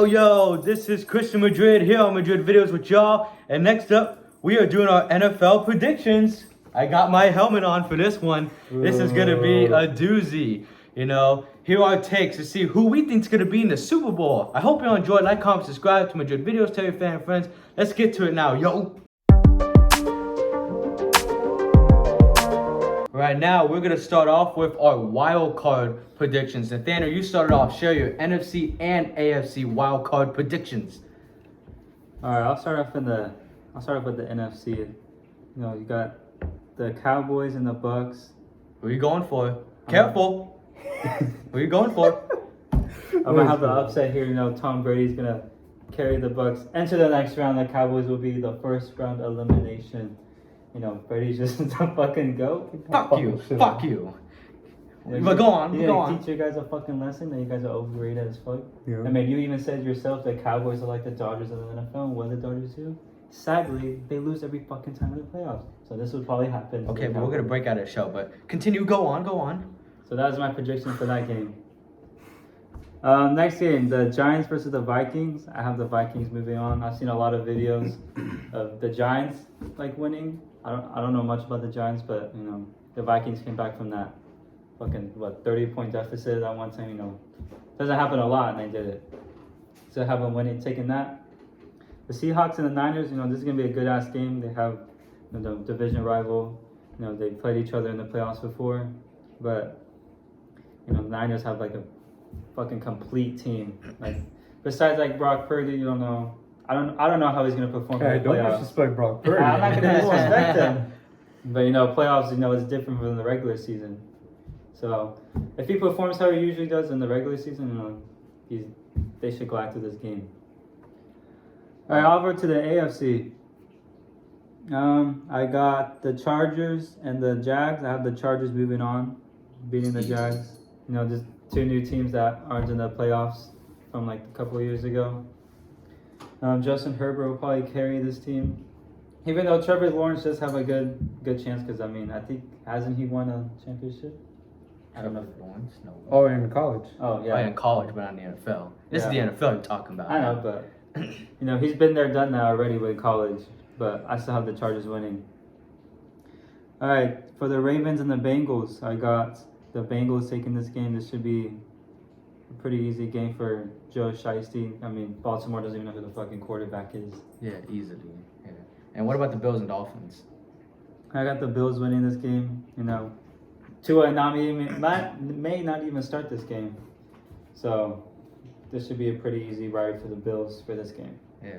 Yo, this is Christian Madrid here on Madrid Videos with y'all. And next up, we are doing our NFL predictions. I got my helmet on for this one. This is going to be a doozy. You know, here are our takes to see who we think is going to be in the Super Bowl. I hope you all enjoyed. Like, comment, subscribe to Madrid Videos. Tell your family and friends. Let's get to it now, yo. Right now, we're going to start off with our wild card predictions. Nathaniel, you started off. Share your NFC and AFC wild card predictions. All right, I'll start off with the NFC. You know, you got the Cowboys and the Bucks. Who are you going for? Careful. Who are you going for? I'm gonna have the upset here. You know, Tom Brady's gonna carry the Bucks into the next round. The Cowboys will be the first round elimination. You know, Brady's just a fucking goat. Fuck you. But go on. Teach you guys a fucking lesson that you guys are overrated as fuck. Yeah. I mean, you even said yourself that Cowboys are like the Dodgers of the NFL. And what the Dodgers do? Sadly, they lose every fucking time in the playoffs. So this would probably happen. Okay, but we're gonna break out of the show. But continue. Go on. So that was my prediction for that game. Next game, the Giants versus the Vikings. I have the Vikings moving on. I've seen a lot of videos of the Giants like winning. I don't know much about the Giants, but you know the Vikings came back from that fucking 30-point deficit that one time. You know, doesn't happen a lot, and they did it. So I have them winning, taking that. The Seahawks and the Niners. You know, this is gonna be a good ass game. They have the division rival. You know, they played each other in the playoffs before, but you know, the Niners have like a fucking complete team. Like besides like Brock Purdy, you don't know. I don't know how he's gonna perform in the don't playoffs. disrespect Brock Purdy. I'm not gonna disrespect him. But you know, playoffs, you know, is different from the regular season. So if he performs how he usually does in the regular season, you know, they should go after this game. All right, over to the AFC. I got the Chargers and the Jags. I have the Chargers moving on, beating the Jags. You know, just two new teams that aren't in the playoffs from like a couple of years ago. Justin Herbert will probably carry this team, even though Trevor Lawrence does have a good chance. Because I mean, I think hasn't he won a championship? I don't know. Lawrence, no. Oh, in college. Oh yeah. In college, but not in the NFL. This is the NFL you're talking about. I know, but you know he's been there, done that already with college. But I still have the Chargers winning. All right, for the Ravens and the Bengals, I got the Bengals taking this game. This should be a pretty easy game for Joe Shiesty. I mean, Baltimore doesn't even know who the fucking quarterback is. Yeah, easily. Yeah. And what about the Bills and Dolphins? I got the Bills winning this game. You know, Tua may not even start this game. So this should be a pretty easy ride for the Bills for this game. Yeah.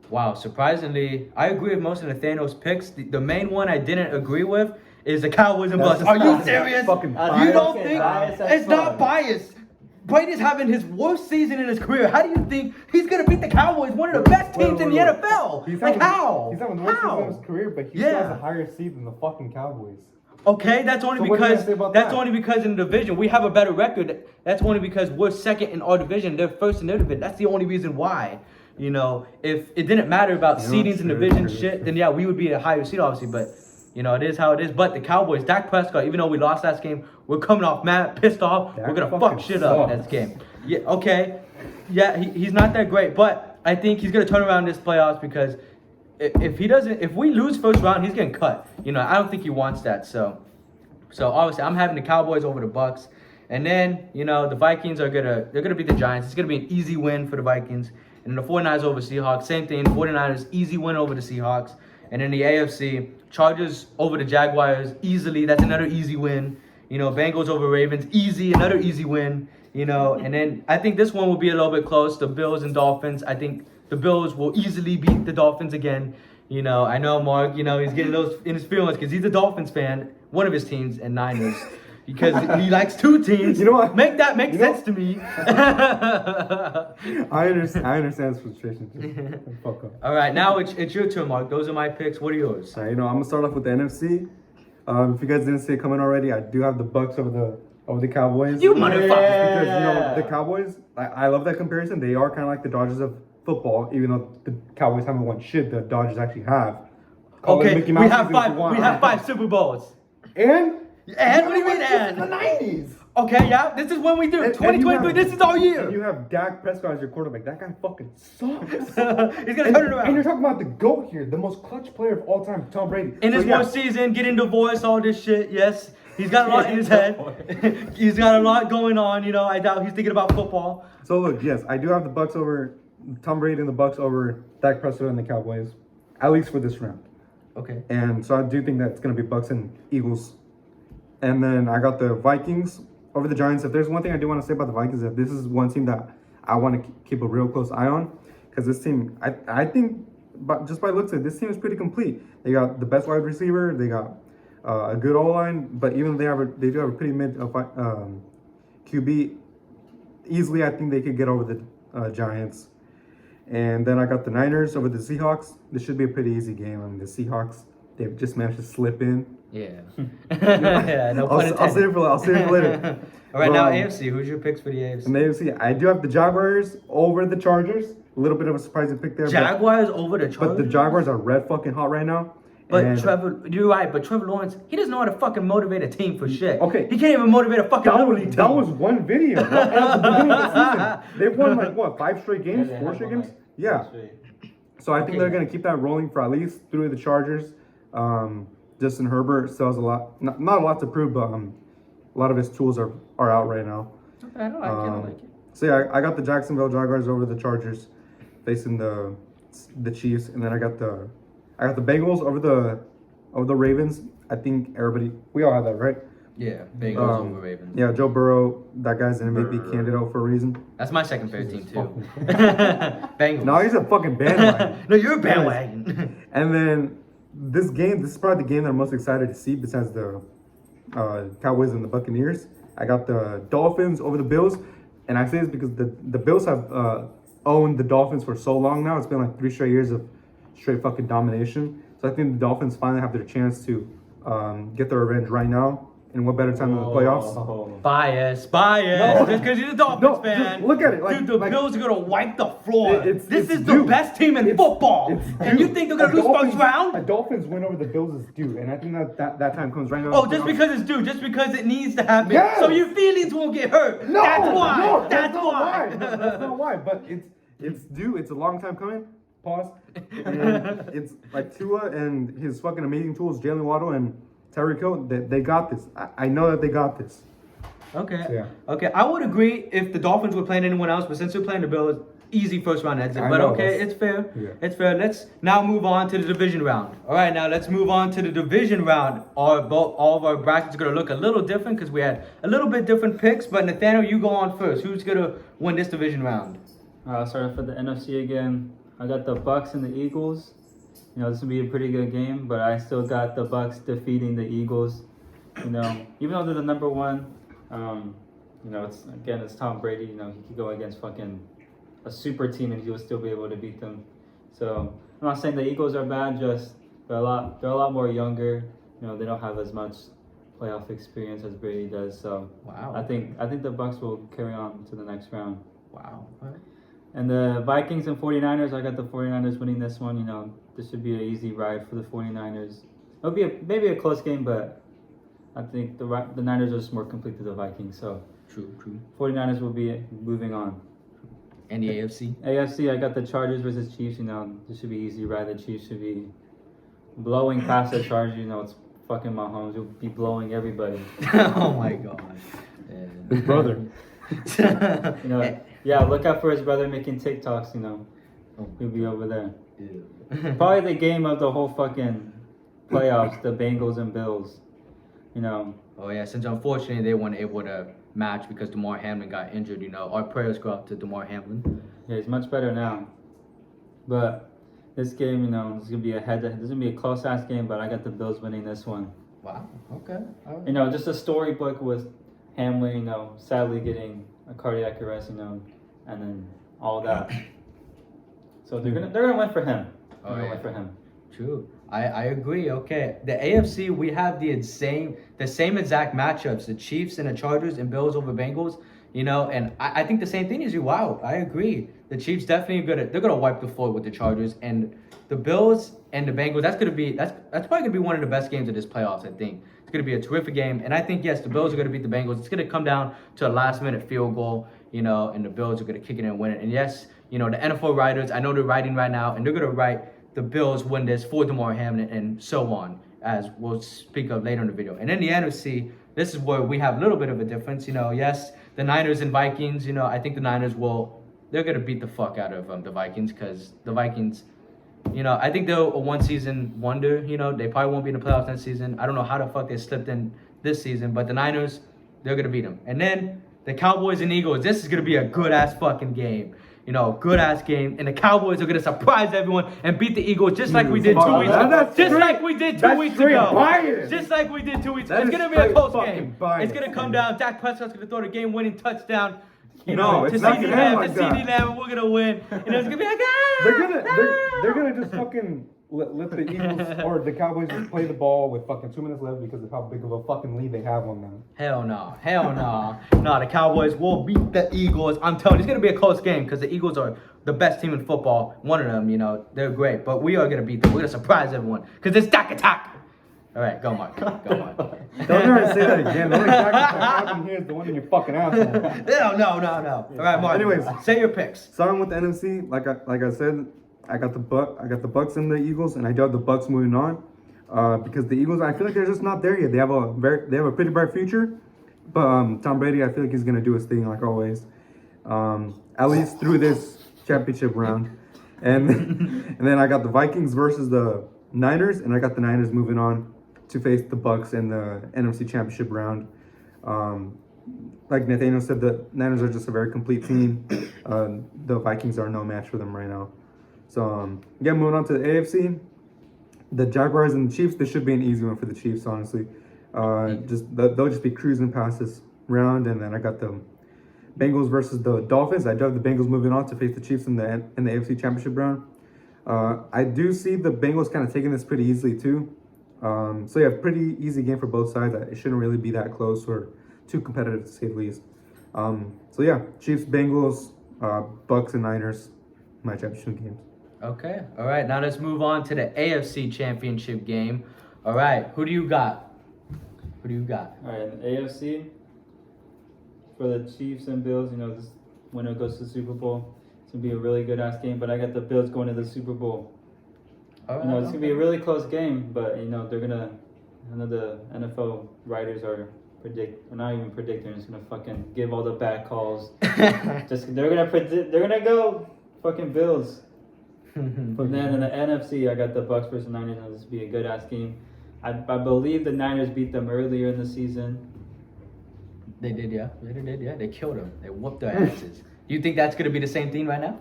Wow, surprisingly, I agree with most of Nathaniel's picks. The main one I didn't agree with is the Cowboys and Bucks. Are you serious? You don't think it's not biased? Brady's having his worst season in his career. How do you think he's gonna beat the Cowboys, one of the best teams in the NFL? How? He's having the worst season of his career, but he still has a higher seed than the fucking Cowboys. Okay, that's only because in the division we have a better record. That's only because we're second in our division. They're first in their division. That's the only reason why. You know, if it didn't matter about seedings and division shit, then yeah, we would be a higher seed, obviously. But, you know, it is how it is. But the Cowboys, Dak Prescott, even though we lost that game, we're coming off mad, pissed off. We're going to fuck shit up in this game. Yeah, okay. Yeah, he's not that great. But I think he's going to turn around this playoffs because if we lose first round, he's getting cut. You know, I don't think he wants that. So obviously, I'm having the Cowboys over the Bucks. And then, you know, the Vikings they're gonna beat the Giants. It's gonna be an easy win for the Vikings. And then the 49ers over Seahawks, same thing. 49ers, easy win over the Seahawks. And in the AFC, Chargers over the Jaguars, easily. That's another easy win. You know, Bengals over Ravens, easy, another easy win. You know, and then I think this one will be a little bit close. The Bills and Dolphins, I think the Bills will easily beat the Dolphins again. You know, I know Mark, you know, he's getting those in his feelings because he's a Dolphins fan, one of his teams, and Niners. Because he likes two teams. You know what? Make that make sense to me. I understand his frustration too. Fuck up. All right, now it's your turn, Mark. Those are my picks. What are yours? All right, you know, I'm gonna start off with the NFC. If you guys didn't see it coming already, I do have the Bucks over the Cowboys. You motherfucker! Because you know the Cowboys, I love that comparison. They are kind of like the Dodgers of football, even though the Cowboys haven't won shit. The Dodgers actually have. Okay, we have five Super Bowls. And what do you mean, this and? is the 90s. Okay, yeah, this is when we do it. 2023, this is our And year. you have Dak Prescott as your quarterback. That guy fucking sucks. He's gonna turn it around. And you're talking about the GOAT here, the most clutch player of all time, Tom Brady. In his yeah. one season, getting divorced, all this shit, yes. He's got a lot in his head. He's got a lot going on, you know. I doubt he's thinking about football. So look, yes, I do have the Bucks over Tom Brady and the Bucks over Dak Prescott and the Cowboys, at least for this round. Okay. And so I do think that it's going to be Bucks and Eagles. And then I got the Vikings over the Giants. If there's one thing I do want to say about the Vikings, that this is one team that I want to keep a real close eye on. Because this team, I think, but just by looks at it, this team is pretty complete. They got the best wide receiver. They got a good O-line. But even they do have a pretty mid QB. Easily, I think they could get over the Giants. And then I got the Niners over the Seahawks. This should be a pretty easy game. I mean, the Seahawks, they've just managed to slip in. Yeah. Yeah, no pun intended. I'll save it for later. All right, now AFC. Who's your picks for the AFC? In the AFC, I do have the Jaguars over the Chargers. A little bit of a surprising pick there. Jaguars over the But Chargers? the Jaguars are red fucking hot right now. But And you're right, but Trevor Lawrence, he doesn't know how to fucking motivate a team for shit. Okay. He can't even motivate a fucking Little League team. that was one video. At the beginning of the season. They've won like what, 5 straight games? Yeah, they 4 have straight won, games? like, Yeah. straight. So I think they're gonna keep that rolling for at least through the Chargers. Justin Herbert still has a lot, not a lot to prove, but a lot of his tools are out right now. Okay, I like it. So yeah, I got the Jacksonville Jaguars over the Chargers, facing the Chiefs, and then I got the Bengals over the Ravens. I think we all have that, right? Yeah, Bengals over Ravens. Yeah, Joe Burrow, that guy's an MVP candidate for a reason. That's my second favorite team too. Bengals. No, he's a fucking bandwagon. No, you're a bandwagon. And then this is probably the game that I'm most excited to see besides the Cowboys and the Buccaneers. I got the Dolphins over the Bills, and I say this because the Bills have owned the Dolphins for so long now. It's been like 3 straight years of straight fucking domination. So I think the Dolphins finally have their chance to get their revenge right now. And what better time than the playoffs? Bias. No. Just because you're a Dolphins fan. Just look at it. Like, Dude, the Bills are going to wipe the floor. It's this is due. the best team in football. And you think they're going to lose first A round? Dolphins win over the Bills is due. And I think that time comes right now. Oh, just because it's due. Just because it needs to happen. Yes. So your feelings won't get hurt. No, That's why. no, That's not why. That's not why. But it's due. It's a long time coming. Pause. And it's like Tua and his fucking amazing tools, Jalen Waddle and Tyreek Hill. They got this. I know that they got this. Okay. So, yeah. Okay. I would agree if the Dolphins were playing anyone else, but since they're playing the Bills, easy first round exit. I But know, okay, that's- it's fair. yeah. It's fair. Let's now move on to the division round. All right, now let's move on to the division round. All of our brackets are gonna look a little different because we had a little bit different picks. But Nathaniel, you go on first. Who's gonna win this division round? I'll start off with the NFC again. I got the Bucks and the Eagles. You know, this will be a pretty good game, but I still got the Bucks defeating the Eagles. You know, even though they're the number one, you know, it's Tom Brady. You know, he could go against fucking a super team and he will still be able to beat them. So I'm not saying the Eagles are bad, just they're a lot more younger. You know, they don't have as much playoff experience as Brady does. So Wow. I think the Bucks will carry on to the next round. Wow. All right. And the Vikings and 49ers, I got the 49ers winning this one. You know, this should be an easy ride for the 49ers. It'll be maybe a close game, but I think the Niners are just more complete than the Vikings. So True. 49ers will be moving on. And the AFC? AFC, I got the Chargers versus Chiefs. You know, this should be easy ride. The Chiefs should be blowing past the Chargers. You know, it's fucking Mahomes. He'll be blowing everybody. Oh my god. His brother. You know, yeah, look out for his brother making TikToks. You know, he'll be over there. Probably the game of the whole fucking playoffs, the Bengals and Bills. You know. Oh yeah, since unfortunately they weren't able to match because DeMar Hamlin got injured, you know, our prayers go out to DeMar Hamlin. Yeah, he's much better now. But this game, you know, this is gonna be a close ass game, but I got the Bills winning this one. Wow. Okay. All right. You know, just a storybook with Hamlin, you know, sadly getting a cardiac arrest, you know, and then all that. So they're gonna win for him. They're gonna win for him. True. I agree. Okay. The AFC, we have the same exact matchups. The Chiefs and the Chargers and Bills over Bengals. You know, and I think the same thing as you. Wow, I agree. The Chiefs definitely they're gonna wipe the floor with the Chargers, and the Bills and the Bengals. That's probably gonna be one of the best games of this playoffs. I think it's going to be a terrific game. And I think, yes, the Bills are going to beat the Bengals. It's going to come down to a last-minute field goal, and the Bills are going to kick it and win it. And, yes, the NFL writers, I know they're writing right now, and they're going to write the Bills win this for Damar Hamlin and so on, as we'll speak of later in the video. And in the NFC, this is where we have a little bit of a difference. Yes, the Niners and Vikings, I think the Niners they're going to beat the fuck out of the Vikings because the Vikings, I think they're a one-season wonder. They probably won't be in the playoffs next season. I don't know how the fuck they slipped in this season, but the Niners, they're going to beat them. And then the Cowboys and Eagles, this is going to be a good-ass fucking game. Good-ass game. And the Cowboys are going to surprise everyone and beat the Eagles just like we did 2 weeks ago. Just like we did 2 weeks ago. Just like we did 2 weeks ago. It's going to be a close game. It's going to come down. Dak Prescott's going to throw the game-winning touchdown. To CeeDee Lamb, and we're gonna win. It's gonna be like they're gonna just fucking let the Eagles or the Cowboys just play the ball with fucking 2 minutes left because of how big of a fucking lead they have on them. Hell no. No, the Cowboys will beat the Eagles. I'm telling you, it's gonna be a close game because the Eagles are the best team in football. One of them, they're great, but we are gonna beat them. We're gonna surprise everyone because it's Dak attack. All right, go Mark. Don't ever say that again. The only fact that happened here is the one in your fucking asshole. No. All right, Mark. Anyways, say your picks. Starting with the NFC, like I said, I got the Bucks and the Eagles, and I do have the Bucks moving on. Because the Eagles, I feel like they're just not there yet. They have a pretty bright future, but Tom Brady, I feel like he's gonna do his thing like always. At least through this championship round, and then I got the Vikings versus the Niners, and I got the Niners moving on to face the Bucks in the NFC Championship round. Like Nathaniel said, the Niners are just a very complete team. The Vikings are no match for them right now. So, moving on to the AFC, the Jaguars and the Chiefs, this should be an easy one for the Chiefs, honestly. They'll just be cruising past this round, and then I got the Bengals versus the Dolphins. I do have the Bengals moving on to face the Chiefs in the AFC Championship round. I do see the Bengals kind of taking this pretty easily too. So yeah, pretty easy game for both sides. It shouldn't really be that close or too competitive to say the least. So yeah, Chiefs, Bengals, Bucks, and Niners, my championship games. Okay. All right. Now let's move on to the AFC Championship game. All right. Who do you got? All right. In the AFC, for the Chiefs and Bills, this winner goes to the Super Bowl. It's gonna be a really good ass game, but I got the Bills going to the Super Bowl. All right, it's gonna be a really close game, but they're gonna. I know the NFL writers are not even predicting. They're just gonna fucking give all the bad calls. They're gonna go fucking Bills. And then in the NFC, I got the Bucks versus Niners. This will be a good ass game. I believe the Niners beat them earlier in the season. They did, yeah. They killed them. They whooped their asses. Do you think that's going to be the same thing right now?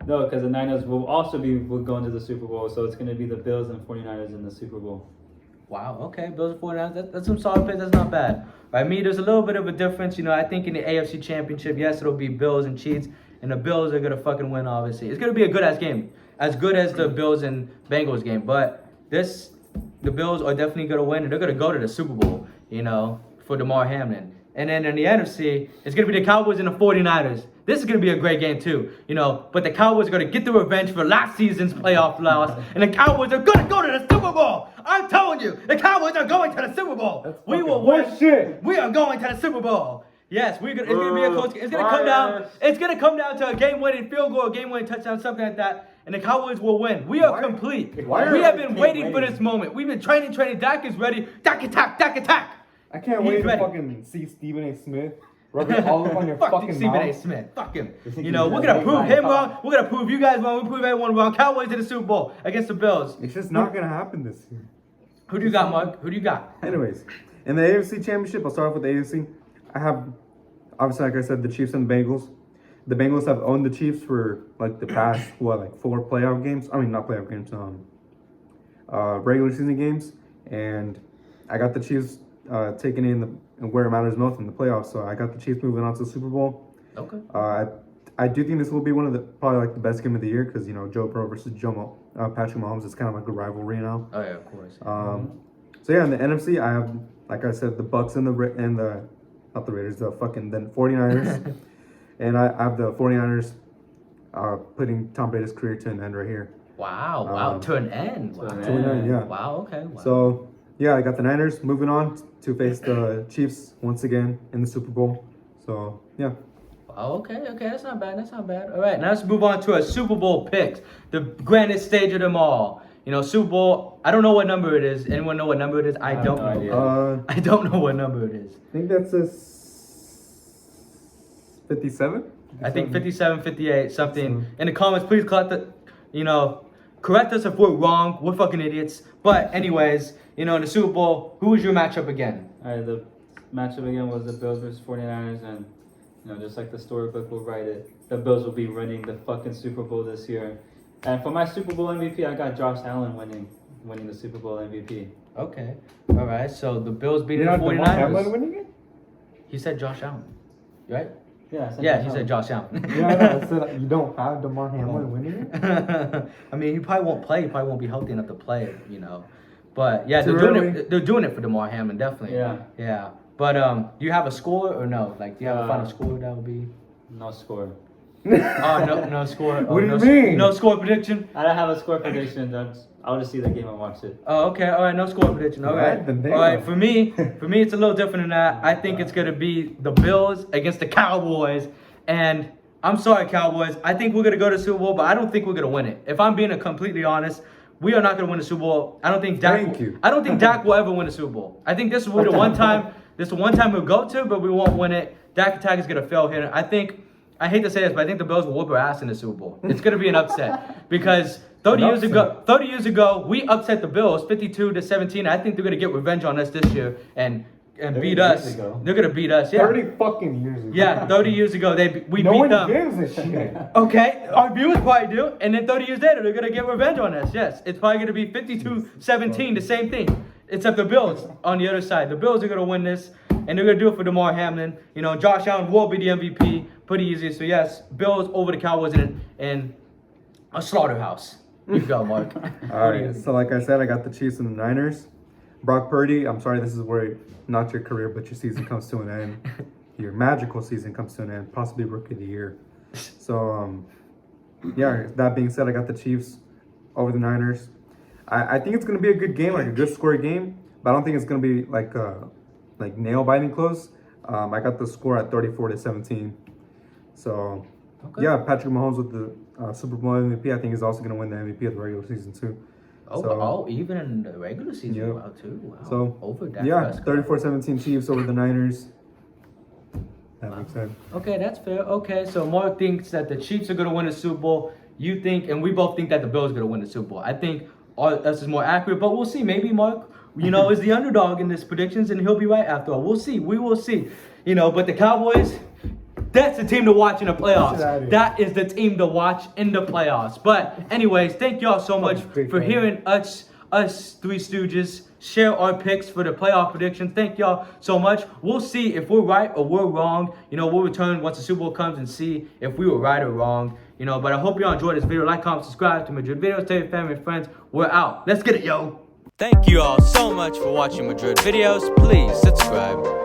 No, because the Niners will also be going to the Super Bowl, so it's going to be the Bills and 49ers in the Super Bowl. Wow, okay. Bills and 49ers, that's some solid picks. That's not bad. By me, there's a little bit of a difference. I think in the AFC Championship, yes, it'll be Bills and Chiefs, and the Bills are going to fucking win, obviously. It's going to be a good-ass game, as good as the Bills and Bengals game, but the Bills are definitely going to win, and they're going to go to the Super Bowl, for Damar Hamlin. And then in the NFC, it's going to be the Cowboys and the 49ers. This is going to be a great game too, but the Cowboys are going to get the revenge for last season's playoff loss, and the Cowboys are going to go to the Super Bowl. I'm telling you, the Cowboys are going to the Super Bowl. We will win. Shit. We are going to the Super Bowl. Yes, it's going to be a close game. It's going to come down. It's going to come down to a game-winning field goal, a game-winning touchdown, something like that, and the Cowboys will win. We are complete. We have been waiting for this moment. We've been training. Dak is ready. Dak attack. I can't wait to fucking see Stephen A. Smith rubbing all up on your fucking mouth. Stephen A. Smith. Fuck him. We're going to prove him wrong. We're going to prove you guys wrong. We prove everyone wrong. Cowboys in the Super Bowl against the Bills. It's just not going to happen this year. Who do you got, Mark? Who do you got? Anyways, in the AFC Championship, I'll start off with the AFC. I have, obviously, like I said, the Chiefs and the Bengals. The Bengals have owned the Chiefs for like the past, 4 playoff games? I mean, not playoff games, regular season games. And I got the Chiefs taking in where it matters most in the playoffs. So I got the Chiefs moving on to the Super Bowl. Okay. I do think this will be one of probably the best game of the year because Joe Burrow versus Patrick Mahomes is kind of like a rivalry now. Oh yeah, of course. So yeah, in the NFC, I have, like I said, the Bucks and the not the Raiders, the 49ers, and I have the 49ers putting Tom Brady's career to an end right here. Wow, to an end. Wow. To an end, yeah. Wow, okay. Wow. So yeah, I got the Niners moving on to face the Chiefs once again in the Super Bowl. So yeah. Oh, okay, that's not bad. All right, now let's move on to our Super Bowl picks, the grandest stage of them all. You know, Super Bowl. I don't know what number it is. Anyone know what number it is? I have don't no know. idea. I don't know what number it is. I think that's a 57. I think 57, 58, something. So- In the comments, please correct us if we're wrong. We're fucking idiots. But anyways, in the Super Bowl, who was your matchup again? All right, the matchup again was the Bills versus 49ers, and just like the storybook will write it, the Bills will be winning the fucking Super Bowl this year. And for my Super Bowl MVP, I got Josh Allen winning the Super Bowl MVP. Okay. All right. So the Bills beating the DeMar 49ers. Hamlin winning it? He said Josh Allen, right? Yeah, He said Josh Allen. Yeah, I know. I said you don't have DeMar Hamlin winning it. I mean, he probably won't play. He probably won't be healthy enough to play. But yeah, Too they're doing early. it. They're doing it for DeMar Hamlin, definitely. Yeah. Yeah. But do you have a score or no? Like, do you have a final score that would be? No score. Oh, no score. Oh, What do no, you mean? No score prediction. I don't have a score prediction. I'll just see the game and watch it. Oh, okay. All right. No score prediction. All right. Then All right. damn. For me, it's a little different than that. I think it's gonna be the Bills against the Cowboys, and I'm sorry, Cowboys. I think we're gonna go to Super Bowl, but I don't think we're gonna win it. If I'm being completely honest, we are not gonna win the Super Bowl. I don't think Dak. Thank you. I don't think Dak will ever win a Super Bowl. I think this will be the one time. This is the one time we'll go to, but we won't win it. Dak Attack is gonna fail here. I hate to say this, but I think the Bills will whoop our ass in the Super Bowl. It's gonna be an upset because 30 years ago, we upset the Bills 52-17. I think they're gonna get revenge on us this year and beat us. years ago. They're gonna beat us. Yeah. 30 fucking years ago. Yeah, 30 years ago we No beat one them. gives a shit. Okay, our viewers probably do, and then 30 years later they're gonna get revenge on us. Yes, it's probably gonna be 52-17, the same thing, except the Bills on the other side. The Bills are gonna win this, and they're gonna do it for DeMar Hamlin. Josh Allen will be the MVP, pretty easy. So yes, Bills over the Cowboys in a slaughterhouse. You go, Mark. All right. So like I said, I got the Chiefs and the Niners. Brock Purdy, I'm sorry, this is where not your career, but your season comes to an end. Your magical season comes to an end, possibly Rookie of the Year. So, yeah, that being said, I got the Chiefs over the Niners. I think it's going to be a good game, like a good score game, but I don't think it's going to be like nail-biting close. I got the score at 34-17. So, Okay. yeah, Patrick Mahomes with the Super Bowl MVP. I think he's also going to win the MVP of the regular season, too. Even in the regular season, Yep. wow, too. Wow. So, over Dak yeah, Prescott. 34-17 Chiefs over the Niners. That makes sense. Okay, that's fair. Okay, so Mark thinks that the Chiefs are going to win the Super Bowl. You think, and we both think that the Bills are going to win the Super Bowl. I think us is more accurate, but we'll see. Maybe Mark, is the underdog in this predictions, and he'll be right after all. We'll see. We will see. But the Cowboys, that's the team to watch in the playoffs. That is the team to watch in the playoffs. But anyways, thank y'all so much for hearing us Three Stooges share our picks for the playoff predictions. Thank y'all so much. We'll see if we're right or we're wrong. We'll return once the Super Bowl comes and see if we were right or wrong. But I hope y'all enjoyed this video. Like, comment, subscribe to Madrid Videos. Tell your family and friends. We're out. Let's get it, yo. Thank you all so much for watching Madrid Videos. Please subscribe.